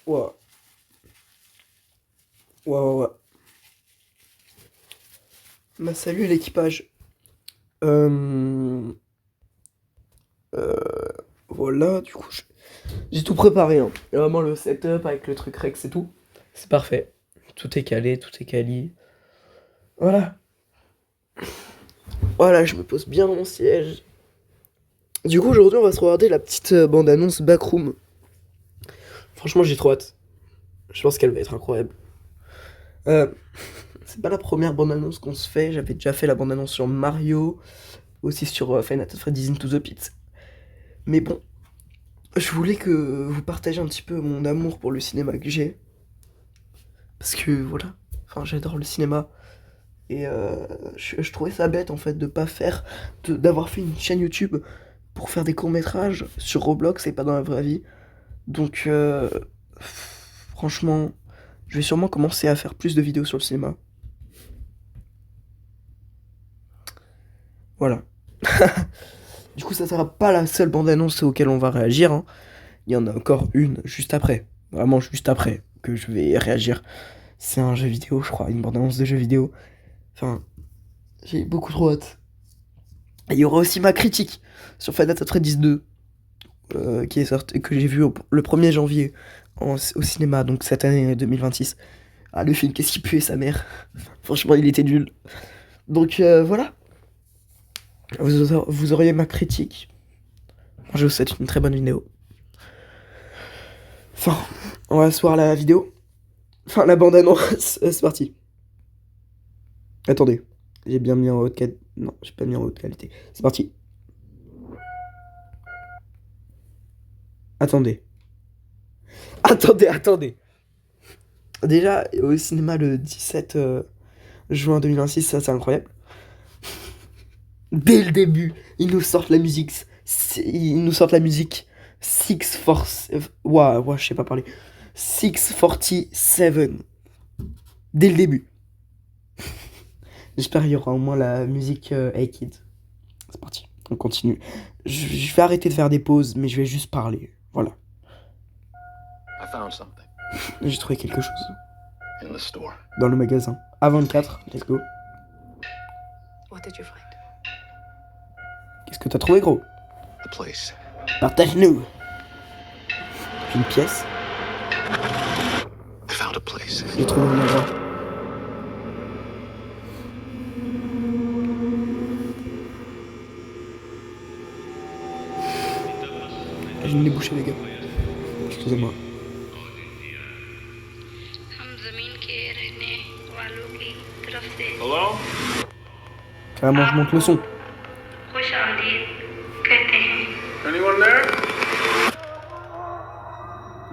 Ouah. Ouais. Bah salut l'équipage. Euh... euh, Voilà, du coup, j'ai tout préparé, hein. Et vraiment le setup avec le truc Rex et tout. C'est parfait. Tout est calé, tout est quali. Voilà. Voilà, je me pose bien dans mon siège. Du coup, aujourd'hui, on va se regarder la petite bande-annonce Backroom. Franchement, j'ai trop hâte. Je pense qu'elle va être incroyable. Euh, c'est pas la première bande-annonce qu'on se fait. J'avais déjà fait la bande-annonce sur Mario, aussi sur Five Nights at Freddy's Into the Pit. Mais bon, je voulais que vous partagiez un petit peu mon amour pour le cinéma que j'ai. Parce que voilà, enfin, j'adore le cinéma. Et je trouvais ça bête en fait de pas faire, d'avoir fait une chaîne YouTube pour faire des courts-métrages sur Roblox et pas dans la vraie vie. Donc franchement, je vais sûrement commencer à faire plus de vidéos sur le cinéma. Voilà. Du coup, ça sera pas la seule bande-annonce auquel on va réagir, hein. Il y en a encore une juste après. Vraiment juste après que je vais réagir. C'est un jeu vidéo, je crois, une bande-annonce de jeu vidéo. Enfin, j'ai beaucoup trop hâte. Et il y aura aussi ma critique sur Five Nights at Freddy's 2, qui est sorti, que j'ai vu le 1er janvier au cinéma, donc cette année 2026. Ah, le film, qu'est-ce qu'il puait sa mère. Franchement, il était nul. Donc voilà, vous auriez ma critique. Je vous souhaite une très bonne vidéo. Enfin, on va se voir la vidéo. Enfin, la bande-annonce, c'est parti. Attendez, j'ai bien mis en haute qualité. Non, j'ai pas mis en haute qualité. C'est parti. Attendez. Attendez. Déjà, au cinéma le 17 juin 2026, ça c'est incroyable. Dès le début, ils nous sortent la musique 647. Ouah, je sais pas parler. 647. Dès le début. J'espère qu'il y aura au moins la musique Hey Kid. C'est parti, on continue. Je vais arrêter de faire des pauses, mais je vais juste parler. Voilà. J'ai trouvé quelque chose. Dans le magasin. A24, let's go. Qu'est-ce que t'as trouvé, gros? Partage-nous. Une pièce. J'ai trouvé un endroit. Je me l'ai bouché, les gars. Excusez-moi. Hello? Carrément, je monte le son. Anyone there?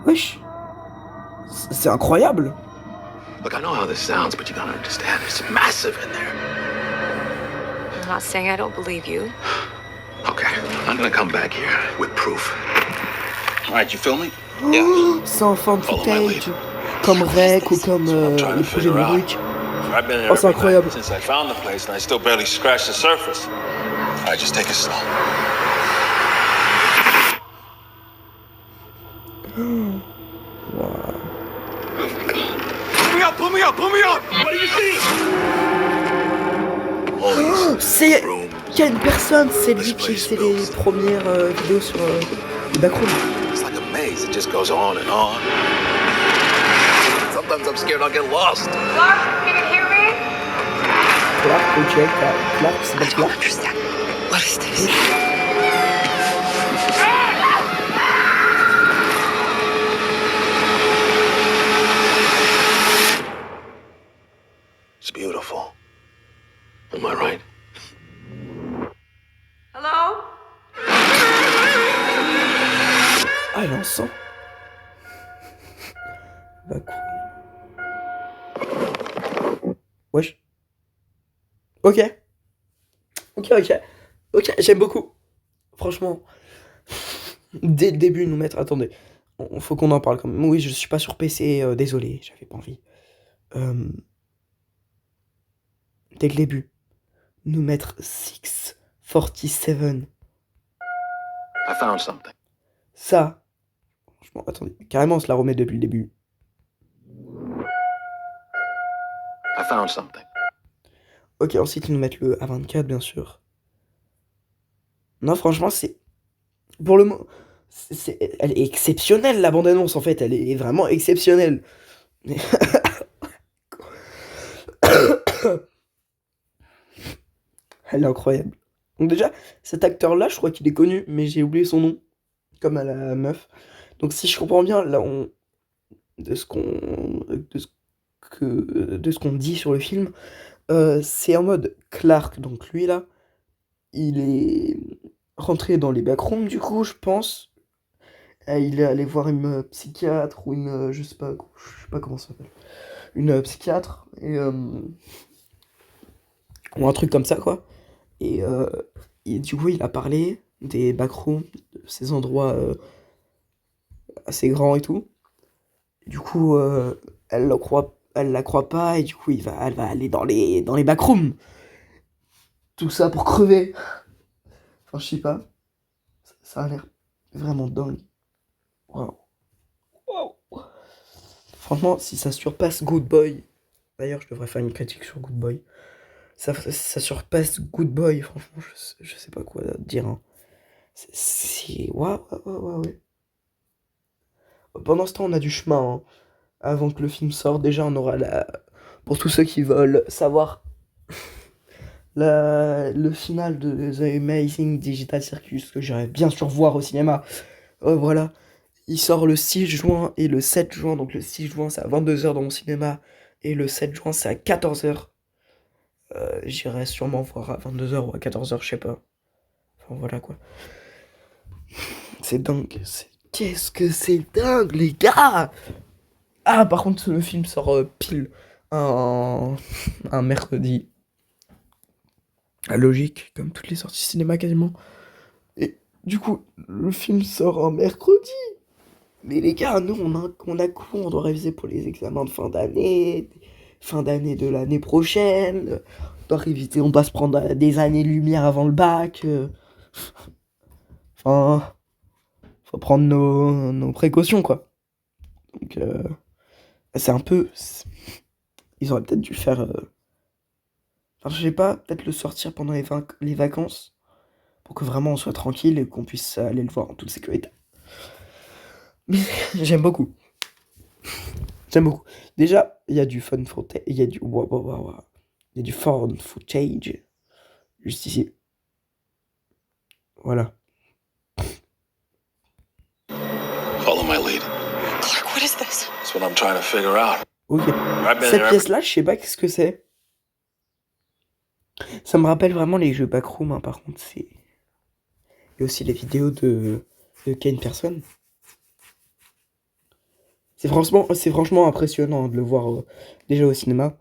Wesh. C'est incroyable. Look, I know how this sounds, but you gotta understand, it's massive in there. I'm not saying I don't believe you. Okay, I'm gonna come back here with proof. All right, you feel me? Oh, sans fan footage. Comme Rec ou comme le projet de Brick. I've been here Oh, c'est every incroyable. night since I found the place, and I still barely scratched the surface. All right, just take it slow. Wow. Pull me up! What do you see? Oh, c'est... Il y a une personne, c'est lui qui fait les premières vidéos sur les backrooms. It's like a maze, it just goes on and on. Sometimes I'm scared I'll get lost. Clark, can you hear me? Clark, ok, Clark, c'est pas I don't Clark. understand. What is this? It's beautiful. Am I right? Hello? Ah, il en sent. Backroom. Wesh. Ok, j'aime beaucoup. Franchement, dès le début, nous mettre. Attendez, faut qu'on en parle quand même. Oui, je suis pas sur PC, désolé, j'avais pas envie. Dès le début, nous mettre 647. I found something. Ça, Franchement, attendez. Carrément, on se la remet depuis le début. I found something. Ok, ensuite, ils nous mettent le A24, bien sûr. Non, franchement, c'est... Pour le moment... Elle est exceptionnelle, la bande-annonce, en fait. Elle est vraiment exceptionnelle. Elle est incroyable. Donc déjà, cet acteur-là, je crois qu'il est connu, mais j'ai oublié son nom. Comme à la meuf. Donc si je comprends bien, là, de ce qu'on... De ce qu'on dit sur le film, c'est en mode Clark, donc lui, là, il est rentré dans les backrooms, du coup, je pense. Il est allé voir une psychiatre ou une... je sais pas comment ça s'appelle. Une psychiatre, ou un truc comme ça, quoi. Et du coup, il a parlé des backrooms, de ces endroits assez grands et tout. Du coup, elle la croit pas, et du coup, elle va aller dans les backrooms. Tout ça pour crever. Enfin, je sais pas. Ça a l'air vraiment dingue. Waouh. Waouh. Franchement, si ça surpasse Good Boy. D'ailleurs, je devrais faire une critique sur Good Boy. Ça surpasse Good Boy, franchement, je sais pas quoi dire. Hein. Waouh, waouh, waouh, ouais. Pendant ce temps, on a du chemin. Hein. Avant que le film sorte, déjà, on aura la. Pour tous ceux qui veulent savoir le final de The Amazing Digital Circus, que j'irai bien sûr voir au cinéma. Voilà. Il sort le 6 juin et le 7 juin. Donc le 6 juin, c'est à 22h dans mon cinéma. Et le 7 juin, c'est à 14h. J'irai sûrement voir à 22h ou à 14h, je sais pas. Enfin voilà quoi. C'est dingue. Qu'est-ce que c'est dingue, les gars! Ah, par contre, le film sort pile un mercredi. Logique, comme toutes les sorties cinéma quasiment. Et du coup, le film sort un mercredi. Mais les gars, nous, on a cours, on doit réviser pour les examens de fin d'année de l'année prochaine. On doit réviser, on doit se prendre des années-lumière avant le bac. Enfin, faut prendre nos précautions, quoi. Donc, c'est un peu... Ils auraient peut-être dû faire... Enfin, je sais pas, peut-être le sortir pendant les vacances. Pour que vraiment on soit tranquille et qu'on puisse aller le voir en toute sécurité. Mais j'aime beaucoup. J'aime beaucoup. Déjà, il y a du fun footage. Il y a du. Il y a du fun footage. Juste ici. Voilà. Follow my lead. Clark, what is this? That's what I'm trying to figure out. Ok. I've been Cette there. pièce-là, je sais pas qu'est-ce que c'est. Ça me rappelle vraiment les jeux Backroom, hein, par contre. Il y a aussi les vidéos de Kane Person. C'est franchement impressionnant hein, de le voir déjà au cinéma.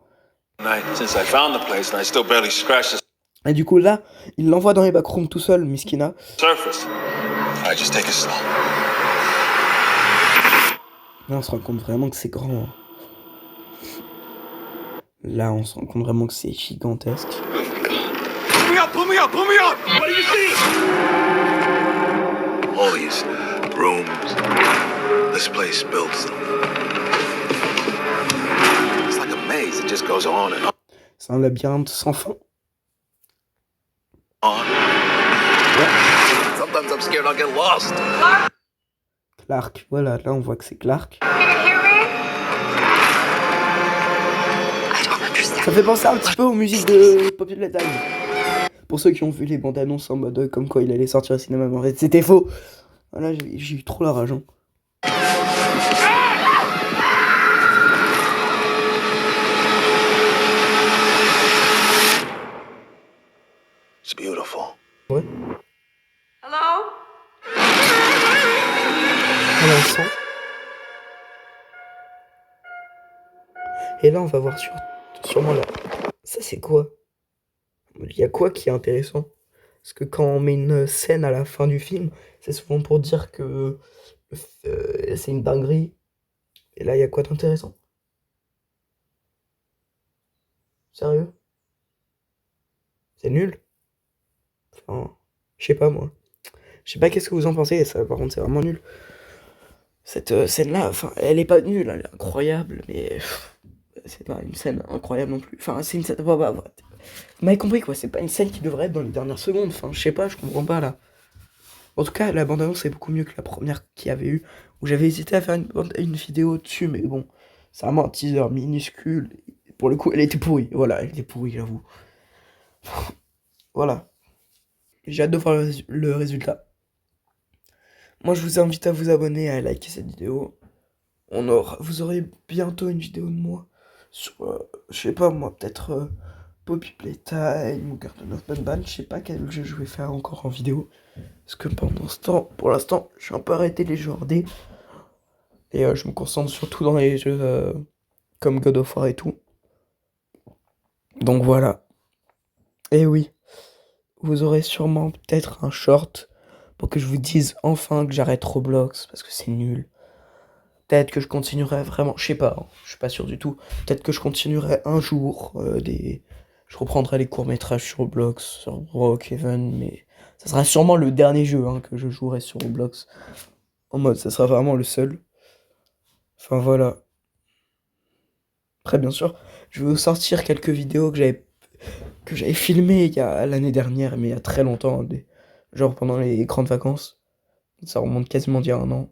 Since I found the place and I still barely scratched the Et du coup, là, il l'envoie dans les backrooms tout seul, Miskina. surface. Alright, just take it slow. Là, on se rend compte vraiment que c'est grand. Hein. Là, on se rend compte vraiment que c'est gigantesque. Pull me up, pull me up, pull me up! What do you see? All these rooms. This place builds them. It's like a maze. It just goes on and C'est un labyrinthe sans fin. on. Sometimes I'm scared I'll get lost. Clark, voilà, là on voit que c'est Clark. Ça fait penser un petit peu aux musiques de Popular Time. Pour ceux qui ont vu les bandes annonces en mode comme quoi il allait sortir au cinéma, mais en fait c'était faux. Voilà, j'ai eu trop la rage. Hein. It's beautiful. Ouais. Hello? À l'instant. Et là on va voir sûrement là. Ça c'est quoi? Il y a quoi qui est intéressant? Parce que quand on met une scène à la fin du film, c'est souvent pour dire que c'est une dinguerie. Et là, il y a quoi d'intéressant? Sérieux? C'est nul? Enfin, je sais pas moi. Je sais pas qu'est-ce que vous en pensez, ça par contre c'est vraiment nul. Cette scène-là, enfin, elle est pas nulle, elle est incroyable, mais c'est pas une scène incroyable non plus. Enfin, c'est une scène. Vous m'avez compris quoi, c'est pas une scène qui devrait être dans les dernières secondes. Enfin, je sais pas, je comprends pas là. En tout cas, la bande-annonce est beaucoup mieux que la première qu'il y avait eu, où j'avais hésité à faire une vidéo dessus, mais bon, c'est vraiment un teaser minuscule. Pour le coup, elle était pourrie. Voilà, elle était pourrie, j'avoue. Voilà. J'ai hâte de voir le résultat. Moi, je vous invite à vous abonner, à liker cette vidéo. Vous aurez bientôt une vidéo de moi sur, je sais pas moi, peut-être Poppy Playtime ou Garden of Banban. Je sais pas quel jeu je vais faire encore en vidéo. Parce que pendant ce temps, pour l'instant, je suis un peu arrêté les jeux hors et je me concentre surtout dans les jeux comme God of War et tout. Donc voilà. Et oui, vous aurez sûrement peut-être un short pour que je vous dise enfin que j'arrête Roblox parce que c'est nul. Peut-être que je continuerai vraiment, je sais pas, hein, je suis pas sûr du tout. Peut-être que je continuerai un jour je reprendrai les courts-métrages sur Roblox, sur Brookhaven, mais ça sera sûrement le dernier jeu hein, que je jouerai sur Roblox. En mode, ça sera vraiment le seul. Enfin voilà. Après, bien sûr, je vais vous sortir quelques vidéos que j'avais filmées il y a l'année dernière, mais il y a très longtemps, genre pendant les grandes vacances. Ça remonte quasiment d'il y a un an.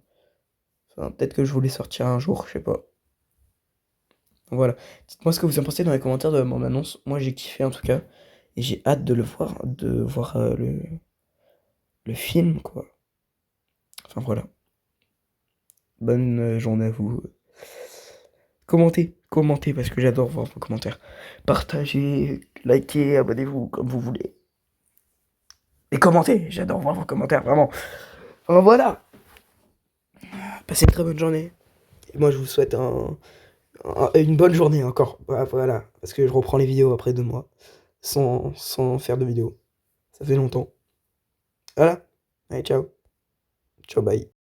Enfin, peut-être que je voulais sortir un jour, je sais pas. Donc voilà. Dites-moi ce que vous en pensez dans les commentaires de mon annonce. Moi, j'ai kiffé en tout cas. Et j'ai hâte de voir le film, quoi. Enfin voilà. Bonne journée à vous. Commentez parce que j'adore voir vos commentaires. Partagez, likez, abonnez-vous comme vous voulez. Et commentez, j'adore voir vos commentaires, vraiment. Enfin voilà. Passez une très bonne journée. Et moi je vous souhaite une bonne journée encore. Voilà. Parce que je reprends les vidéos après 2 mois. Sans faire de vidéo. Ça fait longtemps. Voilà. Allez, ciao. Ciao, bye.